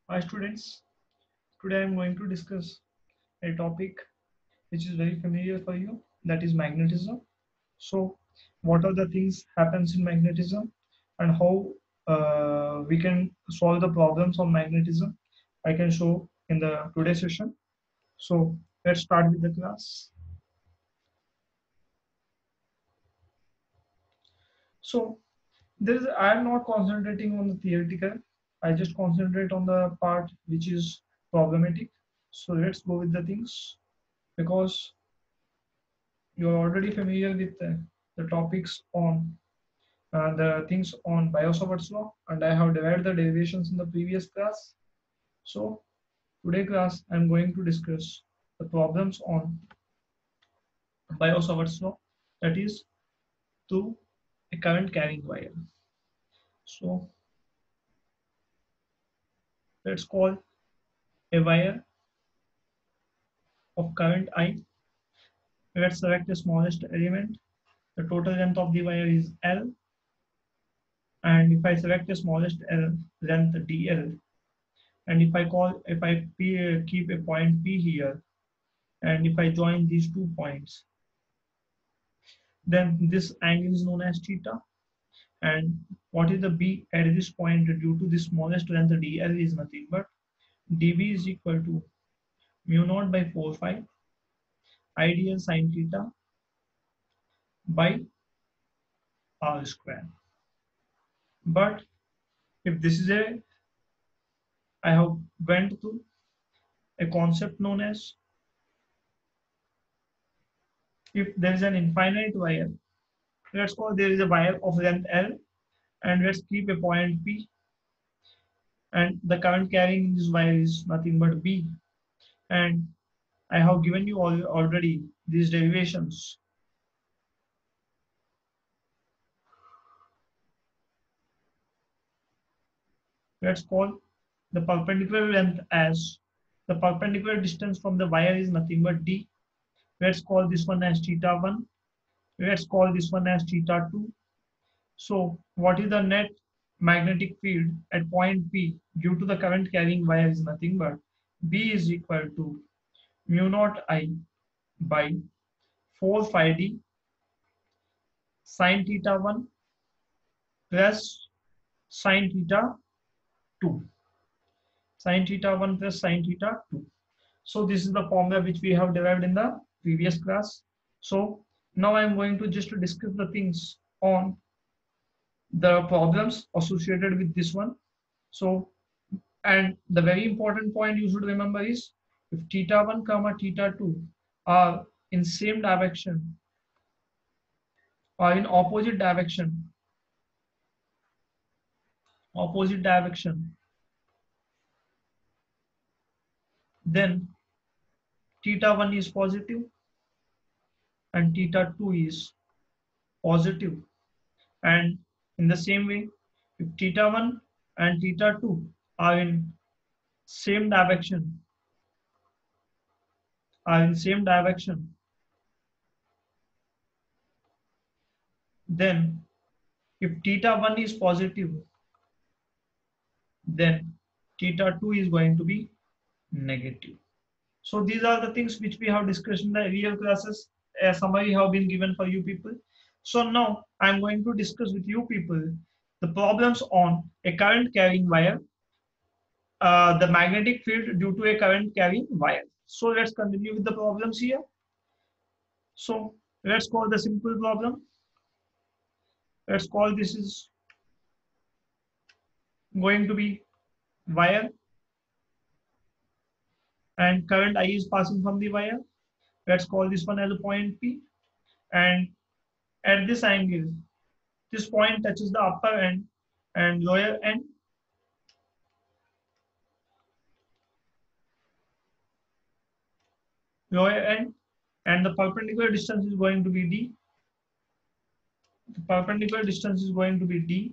Hi students, today I am going to discuss a topic which is very familiar for you, that is magnetism. So what are the things happens in magnetism and how we can solve the problems of magnetism, I can show in the today's session. So let's start with the class. So I am not concentrating on the theoretical, I just concentrate on the part which is problematic. So let's go with the things, because you're already familiar with the topics on the things on Biot-Savart's law, and I have divided the derivations in the previous class. So today class I'm going to discuss the problems on Biot-Savart's law, that is through a current carrying wire. So let's call a wire of current I. Let's select the smallest element. The total length of the wire is L, and if I select the smallest length DL, and if I keep a point P here, and if I join these 2 points, then this angle is known as theta. And what is the B at this point due to the smallest length dl is nothing but dB is equal to mu naught by 4 phi ideal sine theta by r square. But if this is I have went to a concept known as, if there is an infinite wire, let's call there is a wire of length L, and let's keep a point P, and the current carrying this wire is nothing but B. And I have given you already these derivations. Let's call the perpendicular length as, the perpendicular distance from the wire is nothing but D. Let's call this one as theta 1. Let's call this one as theta 2. So what is the net magnetic field at point P due to the current carrying wire is nothing but B is equal to mu naught I by 4 phi D sine theta 1 plus sine theta 2. Sine theta 1 plus sine theta 2. So this is the formula which we have derived in the previous class. So now I am going to just discuss the things on the problems associated with this one. So, and the very important point you should remember is, if theta 1 comma theta 2 are in same direction or in opposite direction, then theta 1 is positive and theta 2 is positive. And in the same way, if theta 1 and theta 2 are in same direction, are in same direction, then if theta 1 is positive, then theta 2 is going to be negative. So these are the things which we have discussed in the real classes. A summary have been given for you people. So now I'm going to discuss with you people the problems on a current carrying wire, the magnetic field due to a current carrying wire. So let's continue with the problems here. So let's call the simple problem. Let's call this is going to be wire, and current I is passing from the wire. Let's call this one as a point P, and at this angle, this point touches the upper end and lower end. Lower end, and the perpendicular distance is going to be D. The perpendicular distance is going to be D.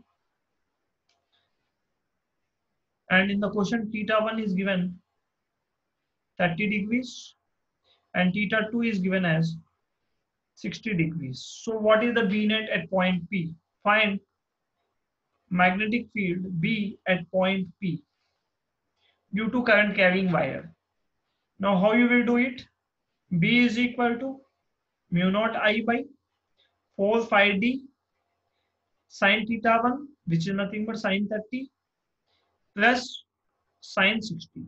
And in the question, theta 1 is given 30 degrees and theta 2 is given as 60 degrees. So what is the B net at point P? Find magnetic field B at point P. due to current carrying wire. Now how you will do it? B is equal to mu naught I by 4 phi d sine theta 1, which is nothing but sine 30, plus sine 60.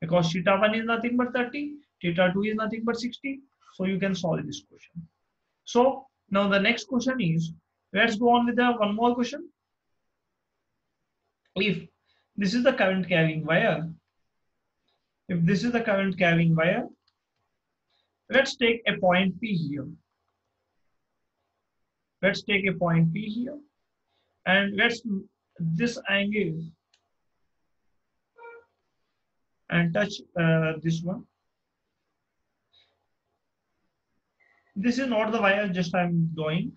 Because theta 1 is nothing but 30, theta 2 is nothing but 60. So you can solve this question. So now the next question is, let's go on with the one more question. If this is the current carrying wire, if this is the current carrying wire, let's take a point P here. Let's take a point P here, and let's this angle and touch this one. This is not the wire, just I'm drawing.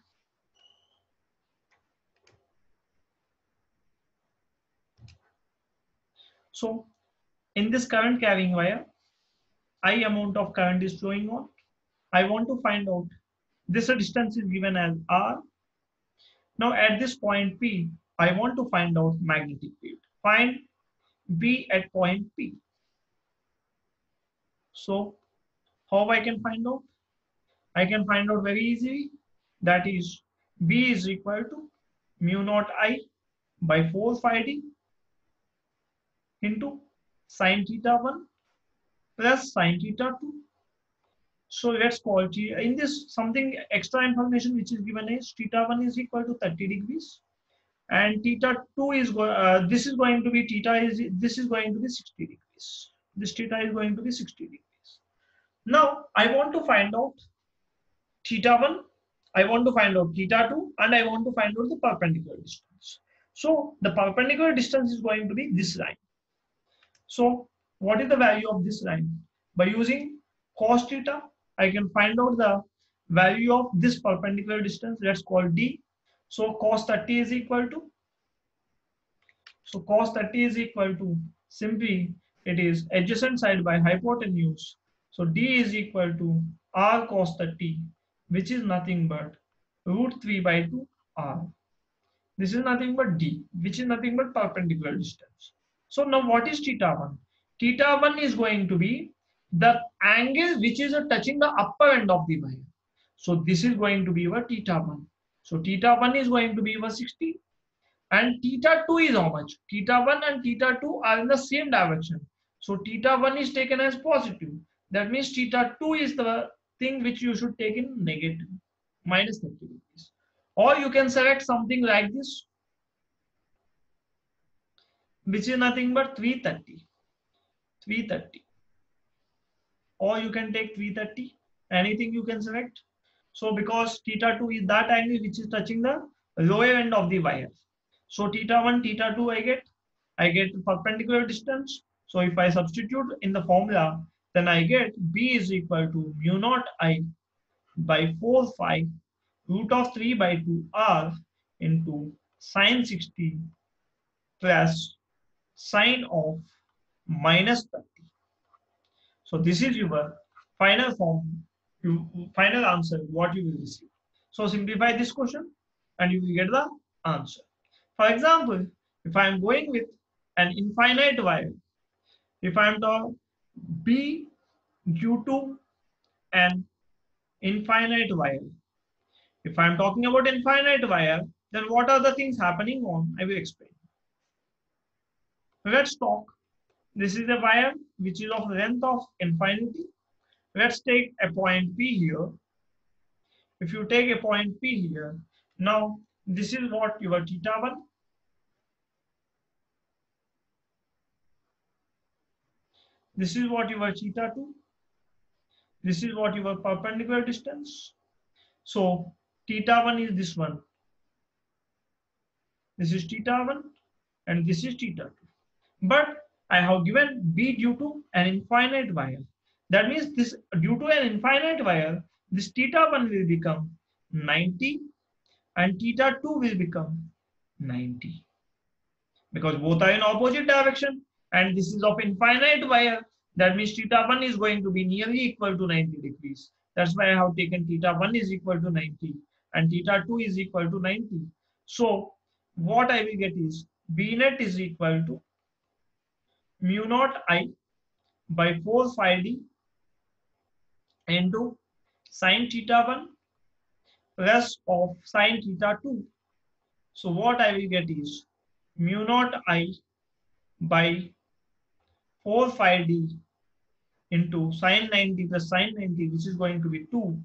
So in this current carrying wire, I amount of current is flowing on. I want to find out this distance is given as R. Now at this point P, I want to find out magnetic field. Find B at point P. So how I can find out? I can find out very easily. That is B is equal to mu naught I by 4 phi d into sine theta 1 plus sine theta 2. So let's call T in this something extra information which is given is theta 1 is equal to 30 degrees and theta 2 is this is going to be theta is this is going to be 60 degrees. This theta is going to be 60 degrees. Now I want to find out theta 1, I want to find out theta 2, and I want to find out the perpendicular distance. So the perpendicular distance is going to be this line. So what is the value of this line? By using cos theta, I can find out the value of this perpendicular distance. Let's call d. So cos 30 is equal to, so cos 30 is equal to, simply it is adjacent side by hypotenuse. So d is equal to r cos 30, which is nothing but root 3 by 2 r. This is nothing but d, which is nothing but perpendicular distance. So now what is theta 1? Theta 1 is going to be the angle which is touching the upper end of the wire. So this is going to be your theta 1. So theta 1 is going to be your 60. And theta 2 is how much? Theta 1 and theta 2 are in the same direction. So theta 1 is taken as positive. That means theta 2 is the thing which you should take in negative, minus 30 degrees. Or you can select something like this, which is nothing but 330. 330. Or you can take 330. Anything you can select. So because theta 2 is that angle which is touching the lower end of the wire. So theta 1, theta 2 I get perpendicular distance. So if I substitute in the formula, then I get B is equal to mu naught I by 4 phi root of 3 by 2 r into sine 60 plus sine of minus 30. So this is your final form, final answer, what you will receive. So simplify this question and you will get the answer. For example, if I am going with an infinite wire, if I am to B due to an infinite wire, if I am talking about infinite wire, then what are the things happening on? I will explain. Let's talk. This is a wire which is of length of infinity. Let's take a point P here. If you take a point P here, now this is what your theta 1. This is what your theta 2. This is what your perpendicular distance. So theta 1 is this one. This is theta 1 and this is theta 2. But I have given B due to an infinite wire. That means this due to an infinite wire, this theta 1 will become 90 and theta 2 will become 90. Because both are in opposite direction and this is of infinite wire. That means theta 1 is going to be nearly equal to 90 degrees. That's why I have taken theta 1 is equal to 90 and theta 2 is equal to 90. So what I will get is B net is equal to mu naught I by 4 phi d into sine theta 1 plus of sine theta 2. So what I will get is mu naught I by 4 phi d into sine 90 plus sine 90, which is going to be 2.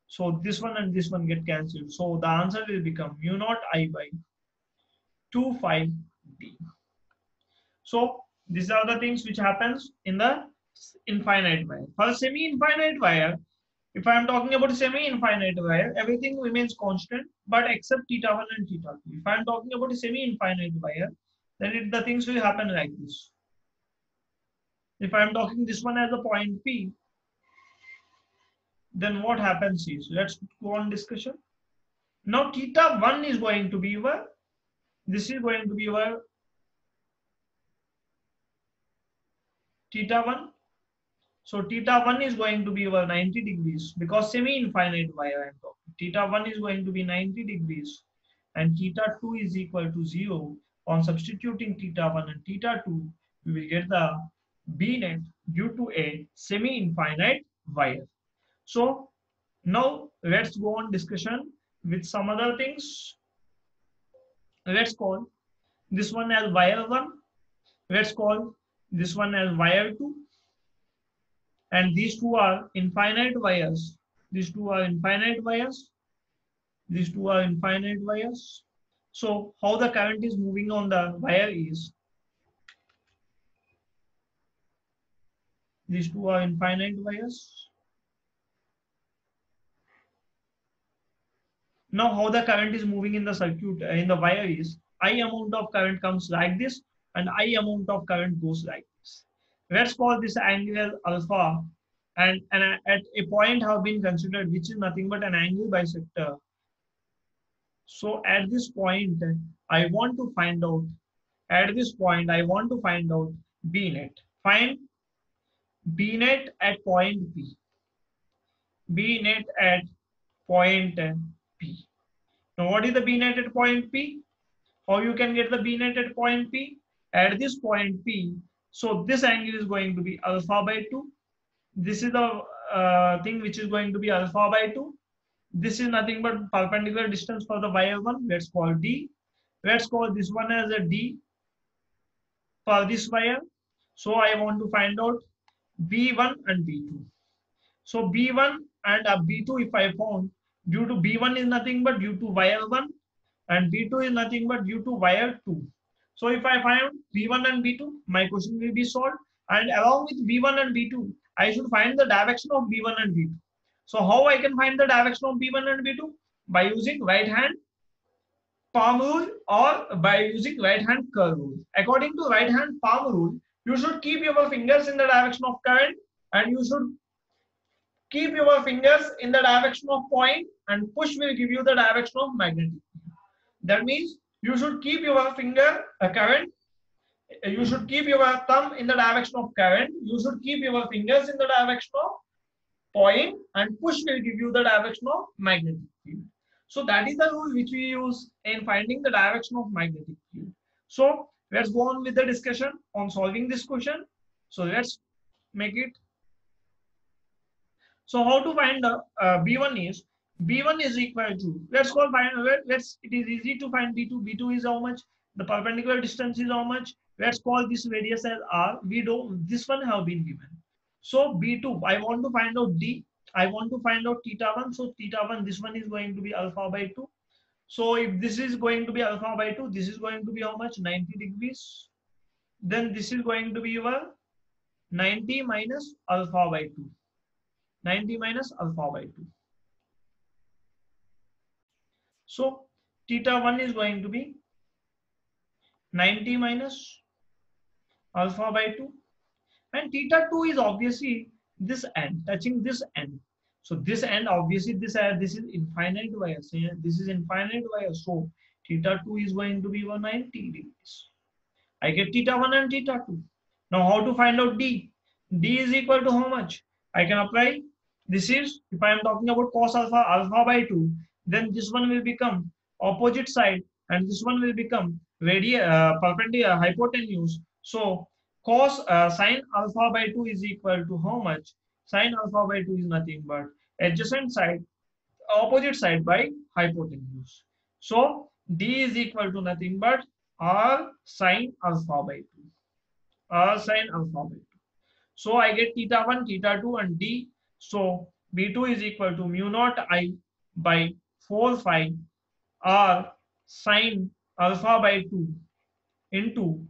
So this one and this one get cancelled. So the answer will become mu naught I by 2 phi d. So these are the things which happens in the infinite wire. For semi-infinite wire, if I am talking about semi-infinite wire, everything remains constant, but except theta 1 and theta 2. If I am talking about a semi-infinite wire, then the things will happen like this. If I am talking this one as a point P, then what happens is, let's go on discussion. Now theta 1 is going to be your, this is going to be your theta 1. So theta 1 is going to be over 90 degrees because semi-infinite wire I am talking. Theta 1 is going to be 90 degrees and theta 2 is equal to 0. On substituting theta 1 and theta 2, we will get the B net due to a semi-infinite wire. So now let's go on discussion with some other things. Let's call this one as wire 1. Let's call this one as wire 2. And these two are infinite wires. These two are infinite wires. These two are infinite wires. So how the current is moving on the wire is, these two are infinite wires. Now how the current is moving in the circuit, in the wire is, I amount of current comes like this and I amount of current goes like this. Let's call this angle alpha, and at a point have been considered which is nothing but an angle bisector. So at this point, I want to find out, at this point, I want to find out B net. Find B net at point P. B net at point P. Now what is the B net at point P? How you can get the B net at point P? At this point P, so this angle is going to be alpha by 2. This is the thing which is going to be alpha by 2. This is nothing but perpendicular distance for the wire 1. Let's call D. Let's call this one as a D for this wire. So I want to find out B1 and B2. So B1 and B2 if I found, due to B1 is nothing but due to wire 1 and B2 is nothing but due to wire 2. So if I find B1 and B2, my question will be solved. And along with B1 and B2, I should find the direction of B1 and B2. So how I can find the direction of B1 and B2? By using right hand palm rule or by using right hand curve rule. According to right hand palm rule, you should keep your fingers in the direction of current and you should keep your fingers in the direction of point, and push will give you the direction of magnetic. That means you should keep your finger current, you should keep your thumb in the direction of current, you should keep your fingers in the direction of point, and push will give you the direction of magnetic field. So that is the rule which we use in finding the direction of magnetic field. So let's go on with the discussion on solving this question. So let's make it. So how to find the B1 is, B1 is equal to, let's call find, let's, it is easy to find B2. B2 is how much? The perpendicular distance is how much? Let's call this radius as R. We don't, this one have been given. So B2, I want to find out D. I want to find out theta 1. So theta 1, this one is going to be alpha by 2. So if this is going to be alpha by 2, this is going to be how much? 90 degrees. Then this is going to be your 90 minus alpha by 2. 90 minus alpha by 2. So theta 1 is going to be 90 minus alpha by 2. And theta 2 is obviously this end, touching this end. So this end, obviously this is infinite wire. So this is infinite wire. So theta 2 is going to be 190 degrees. I get theta 1 and theta 2. Now how to find out D? D is equal to how much? I can apply. This is, if I am talking about cos alpha, alpha by 2, then this one will become opposite side and this one will become perpendicular hypotenuse. So Cos sine alpha by 2 is equal to how much? Sine alpha by 2 is nothing but adjacent side, opposite side by hypotenuse. So D is equal to nothing but R sine alpha by 2. R sine alpha by 2. So I get theta 1, theta 2 and D. So B2 is equal to mu naught I by 4 phi R sine alpha by 2 into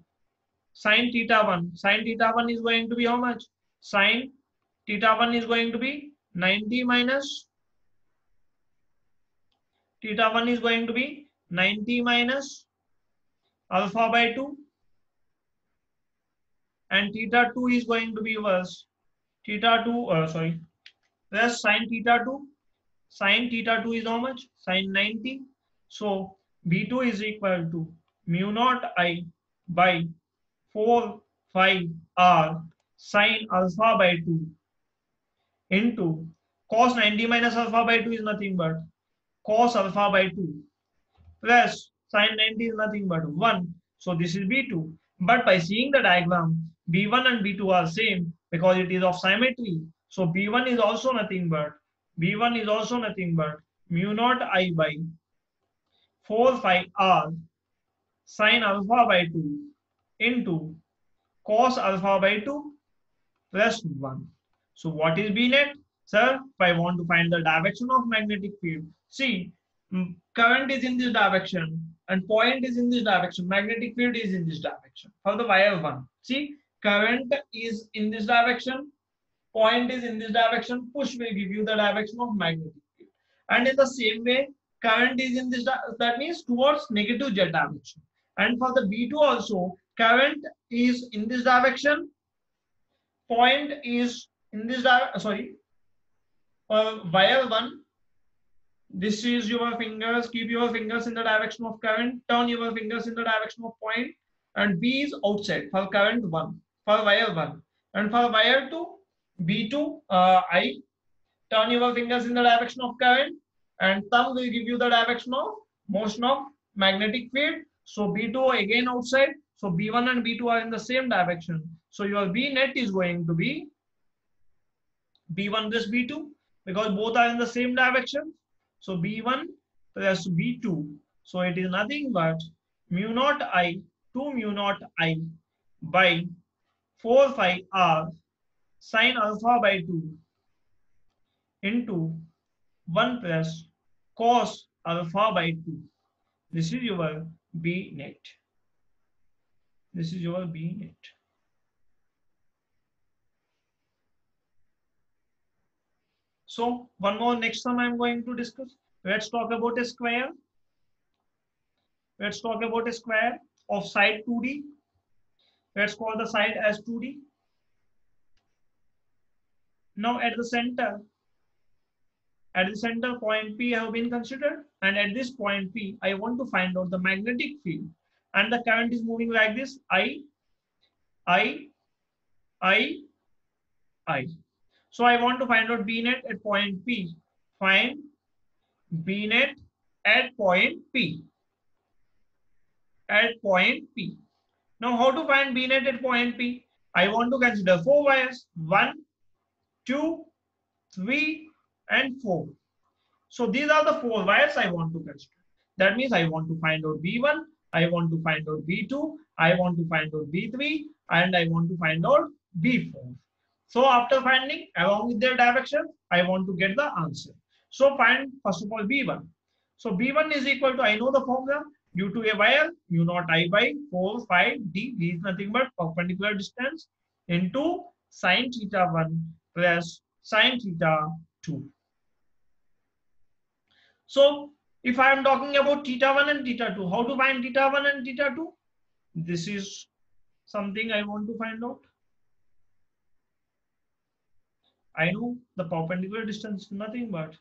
sine theta 1. Sine theta 1 is going to be how much? Sine theta 1 is going to be 90 minus theta 1 is going to be 90 minus alpha by 2 and theta 2 is going to be was theta 2 plus sine theta 2. Sine theta 2 is how much? Sine 90. So B2 is equal to mu naught I by 4 phi R sine alpha by 2 into cos 90 minus alpha by 2 is nothing but cos alpha by 2 plus sine 90 is nothing but 1. So this is B2. But by seeing the diagram, B1 and B2 are same because it is of symmetry. So B1 is also nothing but mu naught I by 4 phi R sine alpha by 2 into cos alpha by 2 plus 1. So what is B net? Sir, if I want to find the direction of magnetic field, see, current is in this direction and point is in this direction, magnetic field is in this direction for the wire 1. See, current is in this direction, point is in this direction, push will give you the direction of magnetic field. And in the same way, current is in this, that means towards negative z direction. And for the B2 also, current is in this direction, point is in this direction, wire 1, this is your fingers, keep your fingers in the direction of current, turn your fingers in the direction of point, and B is outside for current 1, for wire 1. And for wire 2, B2, I, turn your fingers in the direction of current, and thumb will give you the direction of motion of magnetic field. So B2 again outside, so B1 and B2 are in the same direction. So your B net is going to be B1 plus B2 because both are in the same direction. So B1 plus B2. So it is nothing but mu naught I, 2 mu naught I by 4 phi R sine alpha by 2 into 1 plus cos alpha by 2. This is your B net. This is your B net. So one more next sum I'm going to discuss. Let's talk about a square. Let's talk about a square of side 2D. Let's call the side as 2D. Now at the center point P have been considered, and at this point P I want to find out the magnetic field, and the current is moving like this, I. So I want to find out B net at point P. Find B net at point P. At point P. Now how to find B net at point P? I want to consider 4 wires. 1, 2, 3, and 4. So these are the 4 wires I want to consider. That means I want to find out B1, I want to find out B2, I want to find out B3, and I want to find out B4. So after finding along with their direction, I want to get the answer. So find first of all B1. So B1 is equal to, I know the formula, due to a wire, mu naught I by 4 phi D, D is nothing but perpendicular distance into sine theta 1 plus sine theta 2. So if I am talking about theta 1 and theta 2, how to find theta 1 and theta 2? This is something I want to find out. I know the perpendicular distance is nothing but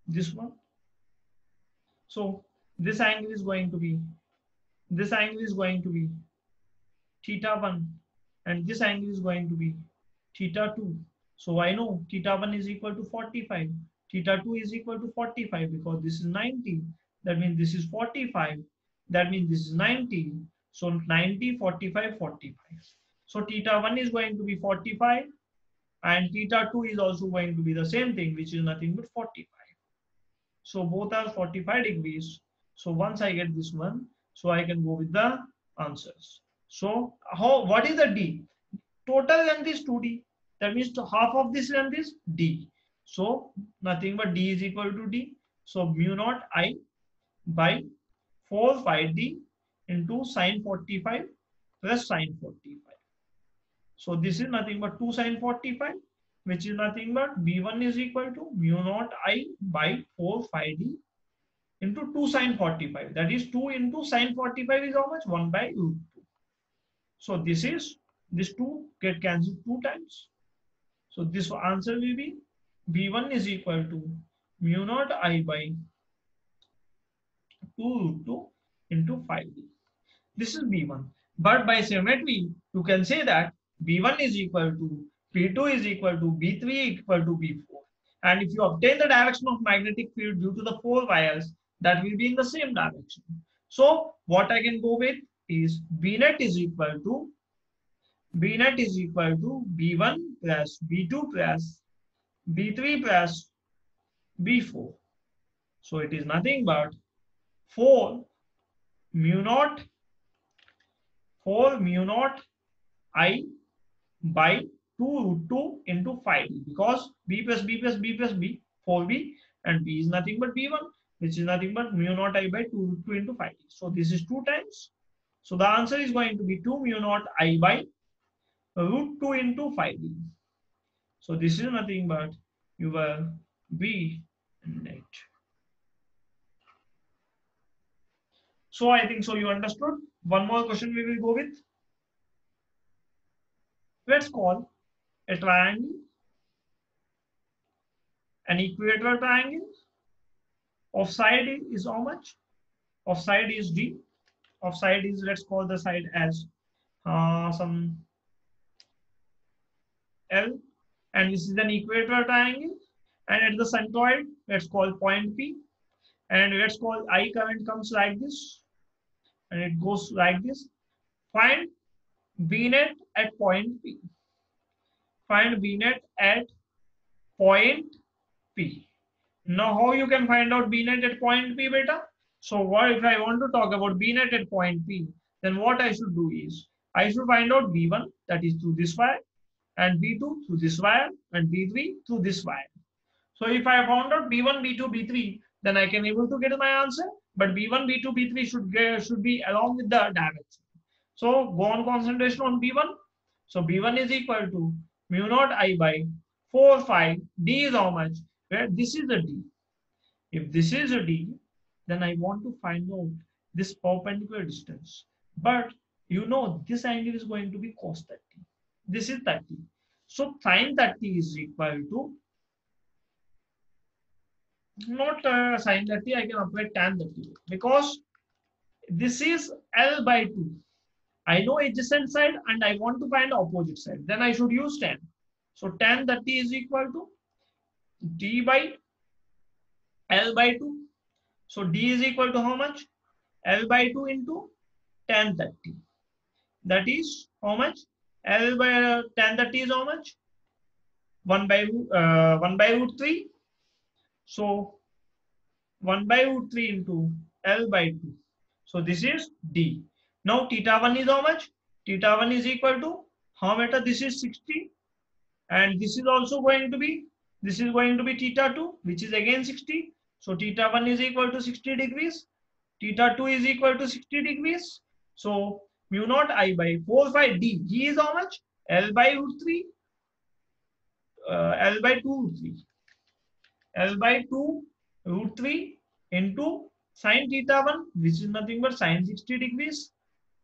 this one. So this angle is going to be theta 1 and this angle is going to be theta 2. So I know theta 1 is equal to 45. Theta 2 is equal to 45 because this is 90. That means this is 45. That means this is 90. So 90, 45, 45. So theta 1 is going to be 45 and theta 2 is also going to be the same thing, which is nothing but 45. So both are 45 degrees. So once I get this one, so I can go with the answers. So what is the D? Total length is 2D. That means half of this length is D. So nothing but D is equal to D. So mu naught I by 4 phi D into sine 45 plus sine 45. So this is nothing but 2 sine 45, which is nothing but B1 is equal to mu naught I by 4 phi D into 2 sine 45. That is 2 into sine 45 is how much? 1 by root 2. So this 2 get cancelled 2 times. So this answer will be B1 is equal to mu naught I by 2 root 2 into 5D. This is B1. But by symmetry, you can say that B1 is equal to B2 is equal to B3 equal to B4. And if you obtain the direction of magnetic field due to the 4 wires, that will be in the same direction. So what I can go with is B net is equal to B1 plus B2 plus B3 plus B4. So it is nothing but 4 mu naught I by 2 root 2 into 5D, because B plus B plus B plus B 4B and B is nothing but B1, which is nothing but mu naught I by 2 root 2 into 5D. So this is 2 times. So the answer is going to be 2 mu naught I by root 2 into 5D. So this is nothing but your B net. So I think so you understood. One more question we will go with. Let's call a triangle an equilateral triangle. Of side is how much? Of side is D. Of side is, let's call the side as some L. And this is an equilateral triangle. And at the centroid, let's call point P. And let's call I current comes like this. And it goes like this. Find B net at point P. Find B net at point P. Now, how you can find out B net at point P, beta? So, what if I want to talk about B net at point P? Then what I should do is, I should find out B1, that is through this wire, and B2 through this wire, and B3 through this wire. So, if I found out B1, B2, B3, then I can able to get my answer. But B1, B2, B3 should be along with the direction. So, go on concentration on B1. So, B1 is equal to mu naught I by 4 phi. D is how much? Where this is a D. If this is a D, then I want to find out this perpendicular distance. But you know this angle is going to be cos 30. This is 30. So sin 30 is equal to not sin 30. I can apply tan 30 because this is L by 2. I know adjacent side and I want to find opposite side. Then I should use tan. So tan 30 is equal to D by L by 2. So D is equal to how much? L by 2 into tan 30. That is how much? L by tan 30 is how much? 1 by root 3. So 1 by root 3 into L by 2. So this is D. Now theta 1 is how much? Theta 1 is equal to how much? This is 60. And this is also going to be, this is going to be theta 2, which is again 60. So theta 1 is equal to 60 degrees. Theta 2 is equal to 60 degrees. So mu naught I by 4 phi D. D is how much? L by root 3. L by 2 root 3. L by 2 root 3 into sine theta 1, which is nothing but sine 60 degrees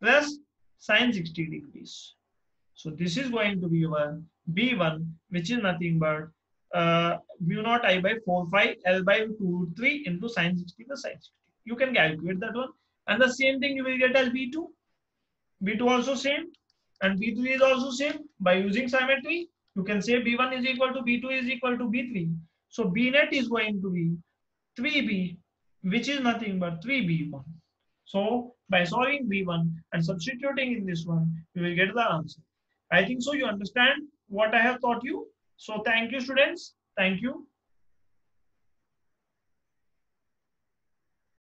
plus sine 60 degrees. So this is going to be your B1, which is nothing but mu naught I by 4 phi L by 2 root 3 into sine 60 plus sine 60. You can calculate that one. And the same thing you will get as B2. B2 also same. And B3 is also same. By using symmetry, you can say B1 is equal to B2 is equal to B3. So B net is going to be 3B, which is nothing but 3B1. So By solving B1 and substituting in this one, we will get the answer. I think so you understand what I have taught you. So thank you, students. Thank you.